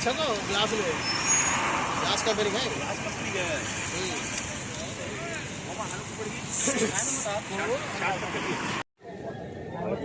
अच्छा तो ग्लास में ग्लास का बेरिंग है ग्लास कंपनी का है मामा हल्का पड़ी है ना मत आप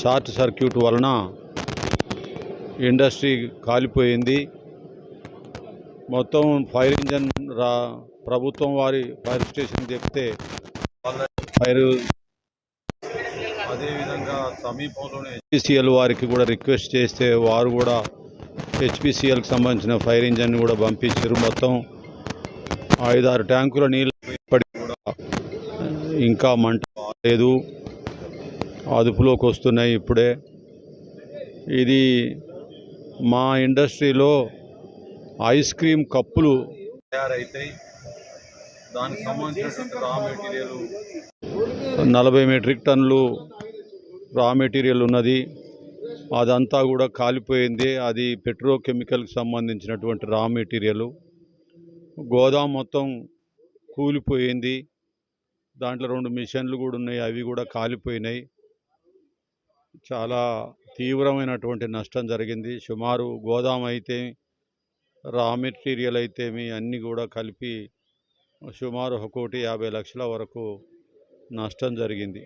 షార్ట్ సర్క్యూట్ వలన ఇండస్ట్రీ కాలిపోయింది. మొత్తం ఫైర్ ఇంజన్ ప్రభుత్వం వారి ఫైర్ స్టేషన్ చెప్తే ఫైర్, అదేవిధంగా సమీపంలోనే హెచ్పిసిఎల్ వారికి కూడా రిక్వెస్ట్ చేస్తే వారు కూడా హెచ్పిసిఎల్కి సంబంధించిన ఫైర్ ఇంజన్ కూడా పంపించారు. మొత్తం 5-6 ట్యాంకుల నీళ్ళు ఇప్పటికి కూడా ఇంకా మంట లేదు, అదుపులోకి వస్తున్నాయి ఇప్పుడే. ఇది మా ఇండస్ట్రీలో ఐస్ క్రీమ్ కప్పులు తయారైతాయి. దానికి సంబంధించిన రా మెటీరియల్ 40 మెట్రిక్ టన్నులు రా మెటీరియల్ ఉన్నది. అదంతా కూడా కాలిపోయింది. అది పెట్రోకెమికల్కి సంబంధించినటువంటి రా మెటీరియల్. గోదాం మొత్తం కూలిపోయింది. దాంట్లో 2 మిషన్లు కూడా ఉన్నాయి, అవి కూడా కాలిపోయినాయి. చాలా తీవ్రమైనటువంటి నష్టం జరిగింది. సుమారు గోదాం అయితే, రా మెటీరియల్ అయితేమి అన్నీ కూడా కలిపి సుమారు 1,50,00,000 వరకు నష్టం జరిగింది.